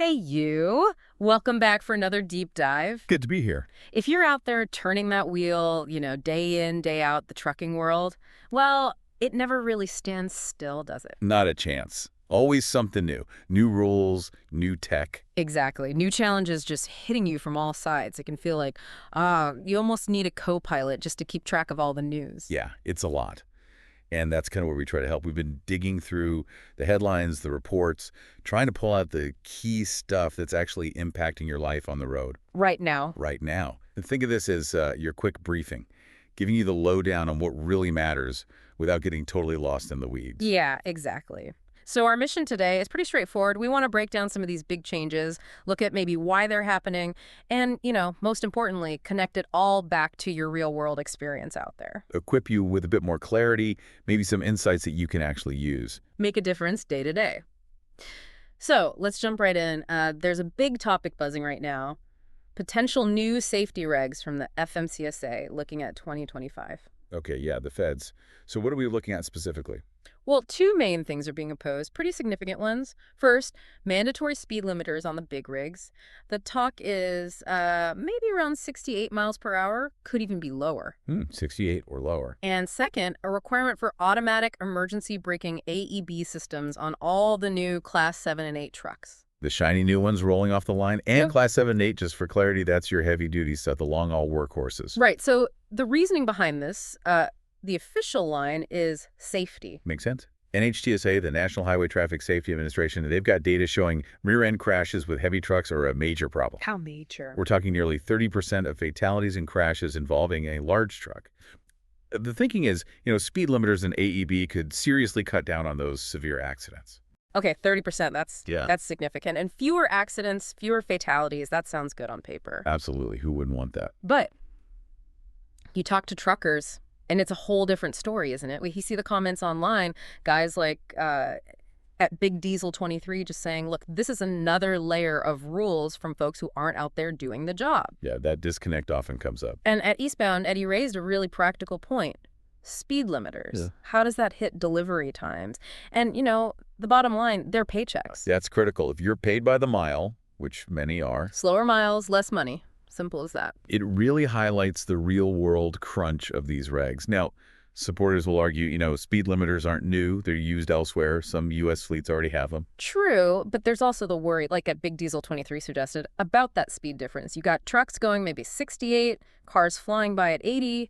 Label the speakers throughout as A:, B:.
A: Hey, you. Welcome back for another deep dive.
B: Good to be here.
A: If you're out there turning that wheel, day in, day out, the trucking world, well, it never really stands still, does it?
B: Not a chance. Always something new. New rules, new tech.
A: Exactly. New challenges just hitting you from all sides. It can feel like, you almost need a co-pilot just to keep track of all the news.
B: Yeah, it's a lot. And that's kind of where we try to help. We've been digging through the headlines, the reports, trying to pull out the key stuff that's actually impacting your life on the road
A: Right now.
B: right now. And think of this as your quick briefing, giving you the lowdown on what really matters without getting totally lost in the weeds.
A: Yeah, exactly. So our mission today is pretty straightforward. We want to break down some of these big changes, look at maybe why they're happening, and, most importantly, connect it all back to your real world experience out there.
B: Equip you with a bit more clarity, maybe some insights that you can actually use.
A: Make a difference day to day. So let's jump right in. There's a big topic buzzing right now. Potential new safety regs from the FMCSA looking at 2025.
B: Okay, yeah, the feds. So what are we looking at specifically?
A: Well, two main things are being opposed, pretty significant ones. First, mandatory speed limiters on the big rigs. The talk is maybe around 68 miles per hour, could even be lower.
B: 68 or lower.
A: And second, a requirement for automatic emergency braking AEB systems on all the new Class 7 and 8 trucks.
B: The shiny new ones rolling off the line, and
A: Yeah.
B: Class 7 and 8, just for clarity, that's your heavy-duty stuff, the long-haul workhorses.
A: Right, so the reasoning behind this, the official line is safety.
B: Makes sense? NHTSA, the National Highway Traffic Safety Administration, they've got data showing rear-end crashes with heavy trucks are a major problem.
A: How major?
B: We're talking nearly 30% of fatalities and crashes involving a large truck. The thinking is, speed limiters and AEB could seriously cut down on those severe accidents.
A: Okay, 30%,
B: Yeah.
A: that's significant. And fewer accidents, fewer fatalities, that sounds good on paper.
B: Absolutely. Who wouldn't want that?
A: But you talk to truckers, and it's a whole different story, isn't it? You see the comments online, guys like at Big Diesel 23 just saying, look, this is another layer of rules from folks who aren't out there doing the job.
B: Yeah, that disconnect often comes up.
A: And at Eastbound, Eddie raised a really practical point. Speed limiters.
B: Yeah.
A: How does that hit delivery times? And, the bottom line, they're paychecks.
B: That's critical. If you're paid by the mile, which many are,
A: Slower miles, less money. Simple as that.
B: it really highlights the real-world crunch of these regs. Now, supporters will argue, speed limiters aren't new. They're used elsewhere. Some U.S. fleets already have them.
A: True, but there's also the worry, like at Big Diesel 23 suggested, about that speed difference. You got trucks going maybe 68, cars flying by at 80.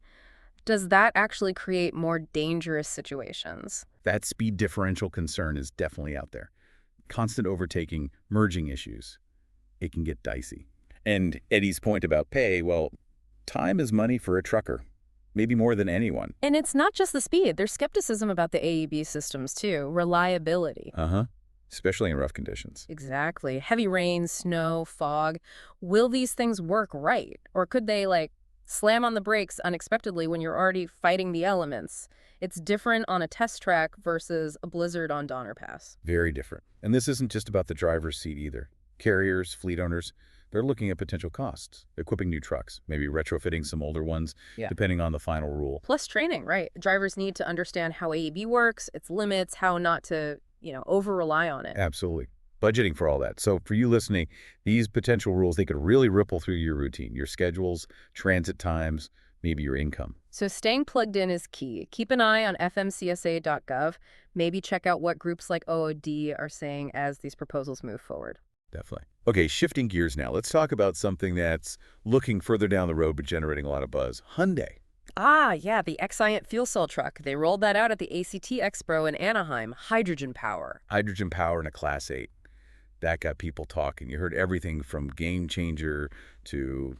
A: Does that actually create more dangerous situations?
B: That speed differential concern is definitely out there. Constant overtaking, merging issues. It can get dicey. And Eddie's point about pay, well, time is money for a trucker. Maybe more than anyone.
A: And it's not just the speed. There's skepticism about the AEB systems, too. Reliability.
B: Especially in rough conditions.
A: Exactly. Heavy rain, snow, fog. Will these things work right? Or could they, slam on the brakes unexpectedly when you're already fighting the elements? It's different on a test track versus a blizzard on Donner Pass.
B: Very different. And this isn't just about the driver's seat either. Carriers, fleet owners, they're looking at potential costs, equipping new trucks, maybe retrofitting some older ones, depending on the final rule.
A: Plus training, right? Drivers need to understand how AEB works, its limits, how not to, over-rely on it.
B: Absolutely. Budgeting for all that. So for you listening, these potential rules, they could really ripple through your routine, your schedules, transit times, maybe your income.
A: So staying plugged in is key. Keep an eye on fmcsa.gov. Maybe check out what groups like OOD are saying as these proposals move forward.
B: Definitely. Okay, shifting gears now. Let's talk about something that's looking further down the road but generating a lot of buzz. Hyundai.
A: Ah, yeah, the Xient fuel cell truck. They rolled that out at the ACT Expo in Anaheim. Hydrogen power.
B: Hydrogen power in a Class 8. That got people talking. You heard everything from Gamechanger to,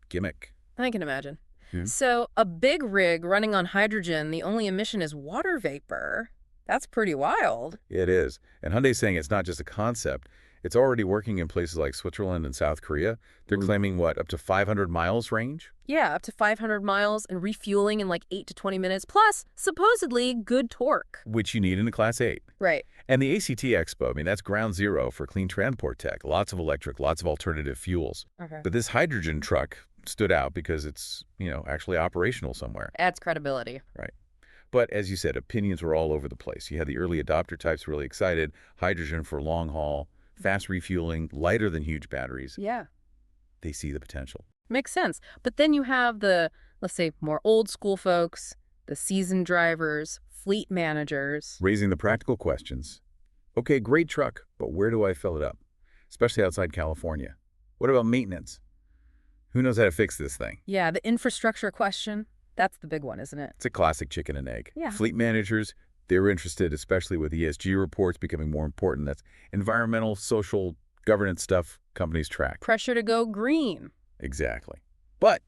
B: gimmick.
A: I can imagine.
B: Yeah.
A: So a big rig running on hydrogen, the only emission is water vapor. That's pretty wild.
B: It is. And Hyundai's saying it's not just a concept. It's already working in places like Switzerland and South Korea. They're claiming, up to 500 miles range?
A: Yeah, up to 500 miles and refueling in 8 to 20 minutes, plus supposedly good torque.
B: Which you need in a Class 8.
A: Right.
B: And the ACT Expo, that's ground zero for clean transport tech. Lots of electric, lots of alternative fuels.
A: Okay.
B: But this hydrogen truck stood out because it's, actually operational somewhere.
A: Adds credibility.
B: Right. But as you said, opinions were all over the place. You had the early adopter types really excited, hydrogen for long haul, fast refueling, lighter than huge batteries.
A: Yeah.
B: They see the potential.
A: Makes sense. But then you have the, let's say, more old school folks, the seasoned drivers, fleet managers.
B: Raising the practical questions. Okay, great truck, but where do I fill it up? Especially outside California. What about maintenance? Who knows how to fix this thing?
A: Yeah, the infrastructure question. That's the big one, isn't it?
B: It's a classic chicken and egg.
A: Yeah.
B: Fleet managers, they're interested, especially with ESG reports becoming more important. That's environmental, social, governance stuff companies track.
A: Pressure to go green.
B: Exactly. But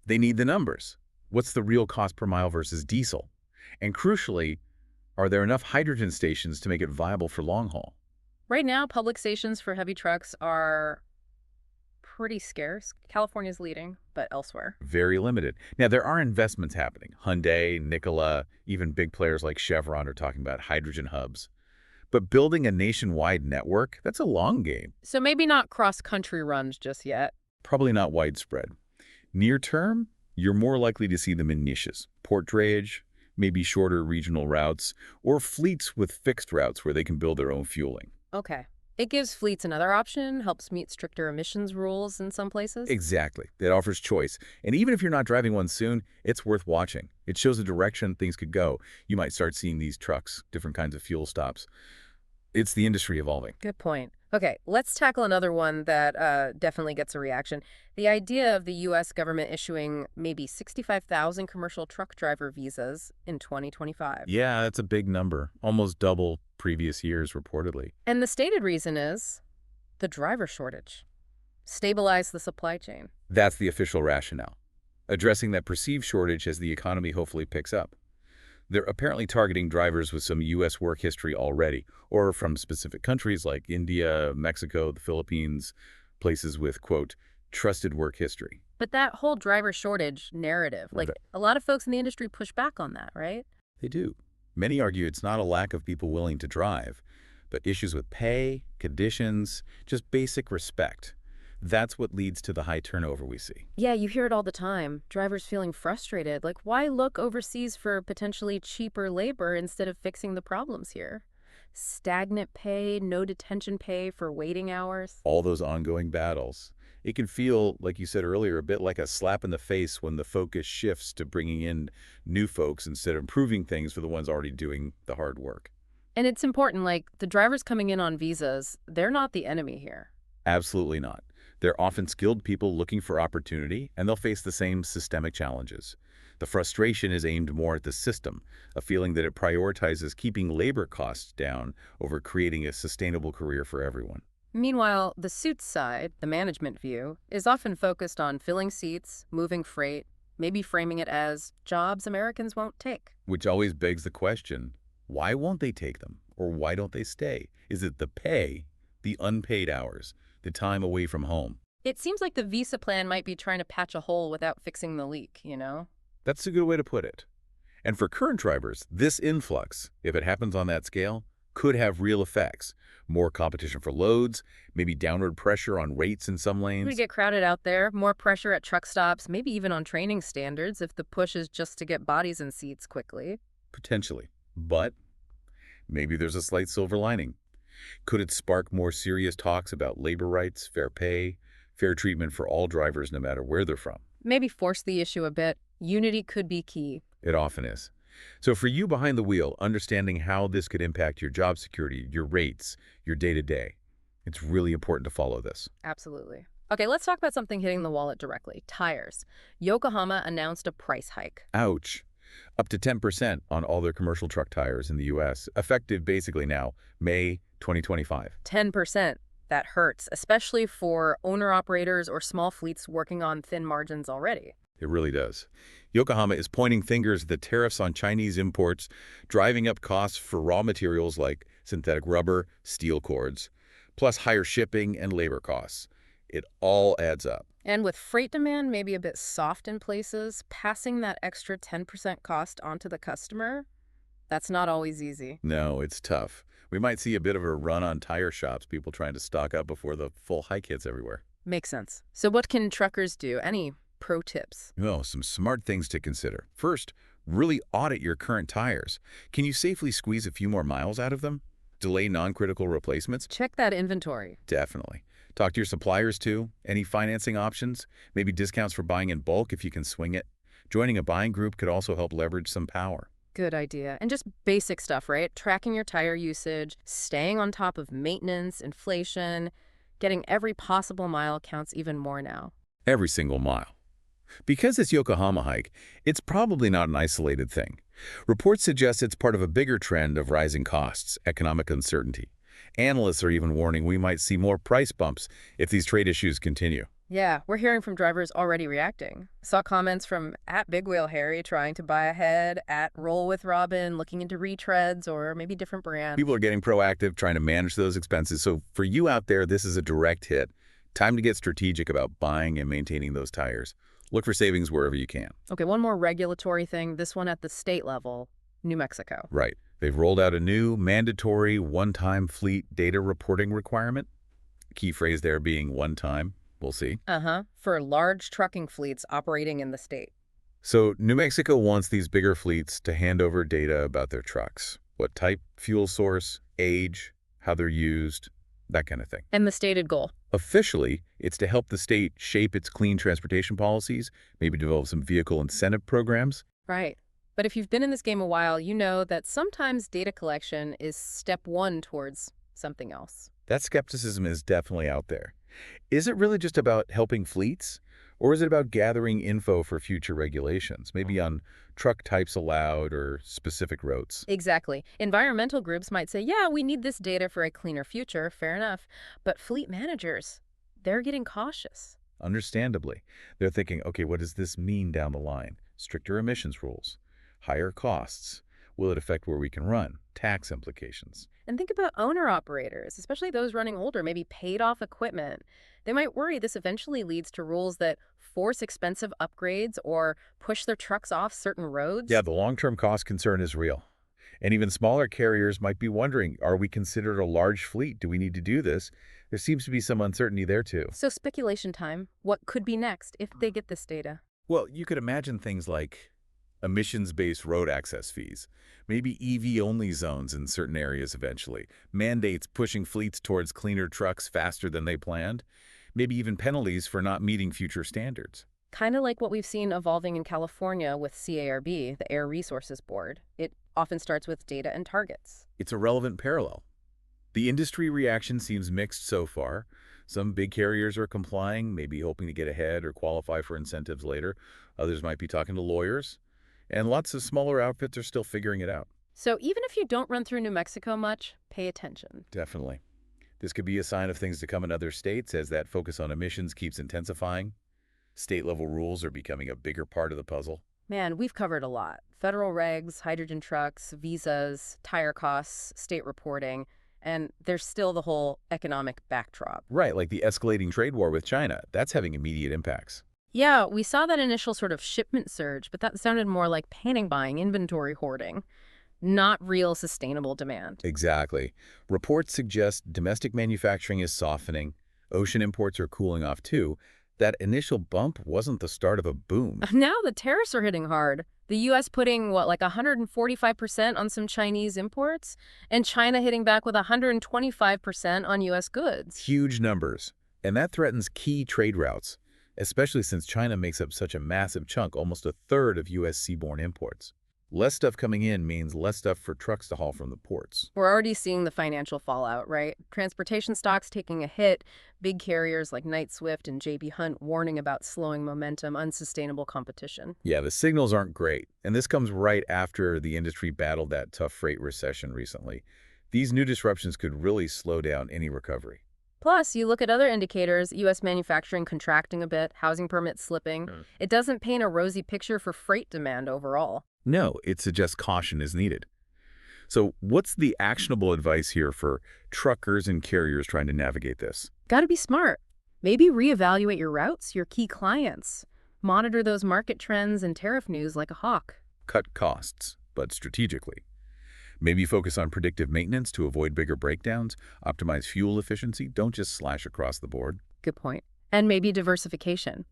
B: they need the numbers. What's the real cost per mile versus diesel? And crucially, are there enough hydrogen stations to make it viable for long haul?
A: Right now, public stations for heavy trucks are pretty scarce. California's leading, but elsewhere.
B: Very limited. Now, there are investments happening. Hyundai, Nikola, even big players like Chevron are talking about hydrogen hubs. But building a nationwide network, that's a long game.
A: So maybe not cross-country runs just yet.
B: Probably not widespread. Near term, you're more likely to see them in niches. Port drayage, maybe shorter regional routes, or fleets with fixed routes where they can build their own fueling.
A: Okay. It gives fleets another option, helps meet stricter emissions rules in some places.
B: Exactly. It offers choice. And even if you're not driving one soon, it's worth watching. It shows the direction things could go. You might start seeing these trucks, different kinds of fuel stops. It's the industry evolving.
A: Good point. Okay, let's tackle another one that definitely gets a reaction. The idea of the U.S. government issuing maybe 65,000 commercial truck driver visas in 2025.
B: Yeah, that's a big number. Almost double previous years, reportedly.
A: And the stated reason is the driver shortage. Stabilize the supply chain.
B: That's the official rationale, addressing that perceived shortage as the economy hopefully picks up. They're apparently targeting drivers with some U.S. work history already, or from specific countries like India, Mexico, the Philippines, places with, quote, trusted work history.
A: But that whole driver shortage narrative, like a lot of folks in the industry push back on that, right?
B: They do. Many argue it's not a lack of people willing to drive, but issues with pay, conditions, just basic respect. That's what leads to the high turnover we see.
A: Yeah, you hear it all the time. Drivers feeling frustrated. Like, why look overseas for potentially cheaper labor instead of fixing the problems here? Stagnant pay, no detention pay for waiting hours.
B: All those ongoing battles. It can feel, like you said earlier, a bit like a slap in the face when the focus shifts to bringing in new folks instead of improving things for the ones already doing the hard work.
A: And it's important, like, the drivers coming in on visas, they're not the enemy here.
B: Absolutely not. They're often skilled people looking for opportunity, and they'll face the same systemic challenges. The frustration is aimed more at the system, a feeling that it prioritizes keeping labor costs down over creating a sustainable career for everyone.
A: Meanwhile, the suits side, the management view, is often focused on filling seats, moving freight, maybe framing it as jobs Americans won't take.
B: Which always begs the question, why won't they take them? Or why don't they stay? Is it the pay, the unpaid hours, the time away from home?
A: It seems like the visa plan might be trying to patch a hole without fixing the leak, you know?
B: That's a good way to put it. And for current drivers, this influx, if it happens on that scale, could have real effects. More competition for loads, maybe downward pressure on rates in some lanes.
A: We get crowded out there, more pressure at truck stops, maybe even on training standards if the push is just to get bodies in seats quickly.
B: Potentially. But maybe there's a slight silver lining. Could it spark more serious talks about labor rights, fair pay, fair treatment for all drivers no matter where they're from?
A: Maybe force the issue a bit. Unity could be key.
B: It often is. So for you behind the wheel, understanding how this could impact your job security, your rates, your day-to-day, it's really important to follow this.
A: Absolutely. Okay, let's talk about something hitting the wallet directly. Tires. Yokohama announced a price hike.
B: Ouch. Up to 10% on all their commercial truck tires in the U.S., effective basically now, May 2025.
A: 10%. That hurts, especially for owner-operators or small fleets working on thin margins already.
B: It really does. Yokohama is pointing fingers at the tariffs on Chinese imports, driving up costs for raw materials like synthetic rubber, steel cords, plus higher shipping and labor costs. It all adds up.
A: And with freight demand maybe a bit soft in places, passing that extra 10% cost onto the customer, that's not always easy.
B: No, it's tough. We might see a bit of a run on tire shops, people trying to stock up before the full hike hits everywhere.
A: Makes sense. So what can truckers do? Any pro tips?
B: Well, some smart things to consider. First, really audit your current tires. Can you safely squeeze a few more miles out of them? Delay non-critical replacements?
A: Check that inventory.
B: Definitely. Talk to your suppliers too. Any financing options? Maybe discounts for buying in bulk if you can swing it. Joining a buying group could also help leverage some power.
A: Good idea. And just basic stuff, right? Tracking your tire usage, staying on top of maintenance, inflation, getting every possible mile counts even more now.
B: Every single mile. Because it's Yokohama hike, it's probably not an isolated thing. Reports suggest it's part of a bigger trend of rising costs, economic uncertainty. Analysts are even warning we might see more price bumps if these trade issues continue.
A: Yeah, we're hearing from drivers already reacting. Saw comments from @BigWheelHarry trying to buy ahead, @RollWithRobin looking into retreads or maybe different brands.
B: People are getting proactive, trying to manage those expenses. So for you out there, this is a direct hit. Time to get strategic about buying and maintaining those tires. Look for savings wherever you can.
A: Okay, one more regulatory thing, this one at the state level, New Mexico.
B: Right. They've rolled out a new mandatory one-time fleet data reporting requirement. Key phrase there being one time. We'll see.
A: For large trucking fleets operating in the state.
B: So New Mexico wants these bigger fleets to hand over data about their trucks. What type, fuel source, age, how they're used, that kind of thing.
A: And the stated goal?
B: Officially, it's to help the state shape its clean transportation policies, maybe develop some vehicle incentive programs.
A: Right. But if you've been in this game a while, you know that sometimes data collection is step one towards something else.
B: That skepticism is definitely out there. Is it really just about helping fleets? Or is it about gathering info for future regulations, maybe on truck types allowed or specific roads?
A: Exactly. Environmental groups might say, yeah, we need this data for a cleaner future, fair enough. But fleet managers, they're getting cautious.
B: Understandably. They're thinking, okay, what does this mean down the line? Stricter emissions rules, higher costs. Will it affect where we can run? Tax implications.
A: And think about owner-operators, especially those running older, maybe paid-off equipment. They might worry this eventually leads to rules that force expensive upgrades or push their trucks off certain roads.
B: Yeah, the long-term cost concern is real. And even smaller carriers might be wondering, are we considered a large fleet? Do we need to do this? There seems to be some uncertainty there too.
A: So speculation time. What could be next if they get this data?
B: Well, you could imagine things like emissions-based road access fees, maybe EV-only zones in certain areas eventually, mandates pushing fleets towards cleaner trucks faster than they planned, maybe even penalties for not meeting future standards.
A: Kind of like what we've seen evolving in California with CARB, the Air Resources Board. It often starts with data and targets.
B: It's a relevant parallel. The industry reaction seems mixed so far. Some big carriers are complying, maybe hoping to get ahead or qualify for incentives later. Others might be talking to lawyers. And lots of smaller outfits are still figuring it out.
A: So even if you don't run through New Mexico much, pay attention.
B: Definitely. This could be a sign of things to come in other states as that focus on emissions keeps intensifying. State-level rules are becoming a bigger part of the puzzle.
A: Man, we've covered a lot. Federal regs, hydrogen trucks, visas, tire costs, state reporting, and there's still the whole economic backdrop.
B: Right, like the escalating trade war with China. That's having immediate impacts.
A: Yeah, we saw that initial sort of shipment surge, but that sounded more like panic buying, inventory hoarding, not real sustainable demand.
B: Exactly. Reports suggest domestic manufacturing is softening. Ocean imports are cooling off too. That initial bump wasn't the start of a boom.
A: Now the tariffs are hitting hard. The U.S. putting, what, like 145% on some Chinese imports? And China hitting back with 125% on U.S. goods.
B: Huge numbers. And that threatens key trade routes, especially since China makes up such a massive chunk, almost a third of U.S. seaborne imports. Less stuff coming in means less stuff for trucks to haul from the ports.
A: We're already seeing the financial fallout, right? Transportation stocks taking a hit, big carriers like Knight-Swift and J.B. Hunt warning about slowing momentum, unsustainable competition.
B: Yeah, the signals aren't great. And this comes right after the industry battled that tough freight recession recently. These new disruptions could really slow down any recovery.
A: Plus, you look at other indicators, U.S. manufacturing contracting a bit, housing permits slipping. It doesn't paint a rosy picture for freight demand overall.
B: No, it suggests caution is needed. So what's the actionable advice here for truckers and carriers trying to navigate this?
A: Got to be smart. Maybe reevaluate your routes, your key clients. Monitor those market trends and tariff news like a hawk.
B: Cut costs, but strategically. Maybe focus on predictive maintenance to avoid bigger breakdowns, optimize fuel efficiency, don't just slash across the board.
A: Good point. And maybe diversification.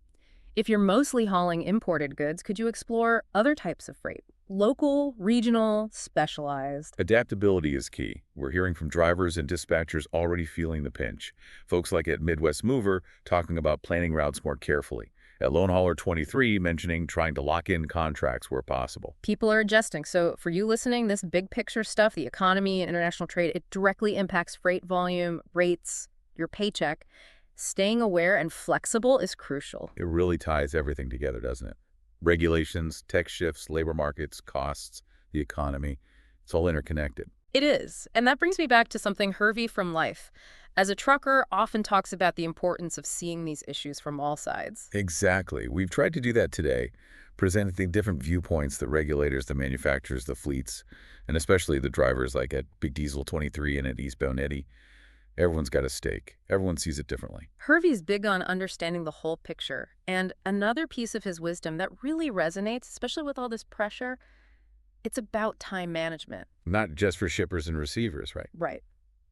A: If you're mostly hauling imported goods, could you explore other types of freight? Local, regional, specialized.
B: Adaptability is key. We're hearing from drivers and dispatchers already feeling the pinch. Folks like at Midwest Mover talking about planning routes more carefully. At Lone Hauler 23 mentioning trying to lock in contracts where possible.
A: People are adjusting. So for you listening, this big picture stuff, the economy and international trade, it directly impacts freight volume, rates, your paycheck. Staying aware and flexible is crucial.
B: It really ties everything together, doesn't it? Regulations, tech shifts, labor markets, costs, the economy. It's all interconnected.
A: It is. And that brings me back to something Hervy from Life. As a trucker, often talks about the importance of seeing these issues from all sides.
B: Exactly. We've tried to do that today, presenting the different viewpoints, the regulators, the manufacturers, the fleets, and especially the drivers like at Big Diesel 23 and at Eastbound Eddy. Everyone's got a stake. Everyone sees it differently.
A: Hervy's big on understanding the whole picture. And another piece of his wisdom that really resonates, especially with all this pressure, it's about time management.
B: Not just for shippers and receivers, right?
A: Right.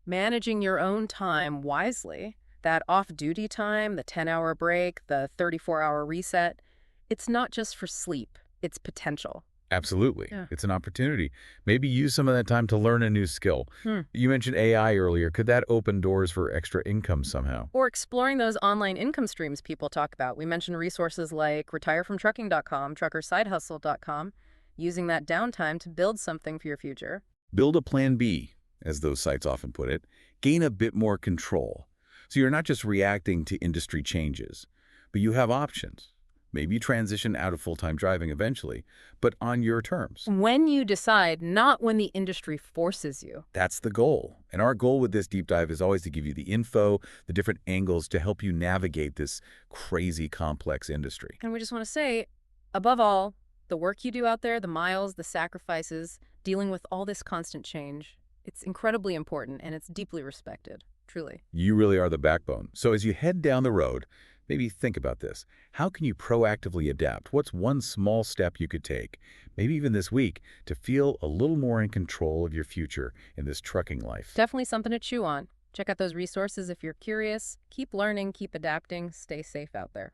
A: Managing your own time wisely, that off-duty time, the 10-hour break, the 34-hour reset, it's not just for sleep, it's potential.
B: Absolutely.
A: Yeah.
B: It's an opportunity. Maybe use some of that time to learn a new skill.
A: Hmm.
B: You mentioned AI earlier. Could that open doors for extra income somehow?
A: Or exploring those online income streams people talk about. We mentioned resources like retirefromtrucking.com, truckersidehustle.com, using that downtime to build something for your future.
B: Build a plan B, as those sites often put it. Gain a bit more control. So you're not just reacting to industry changes, but you have options. Maybe transition out of full-time driving eventually, but on your terms.
A: When you decide, not when the industry forces you.
B: That's the goal. And our goal with this deep dive is always to give you the info, the different angles to help you navigate this crazy, complex industry.
A: And we just want to say, above all, the work you do out there, the miles, the sacrifices, dealing with all this constant change, it's incredibly important and it's deeply respected, truly.
B: You really are the backbone. So as you head down the road, maybe think about this. How can you proactively adapt? What's one small step you could take, maybe even this week, to feel a little more in control of your future in this trucking life?
A: Definitely something to chew on. Check out those resources if you're curious. Keep learning, keep adapting, stay safe out there.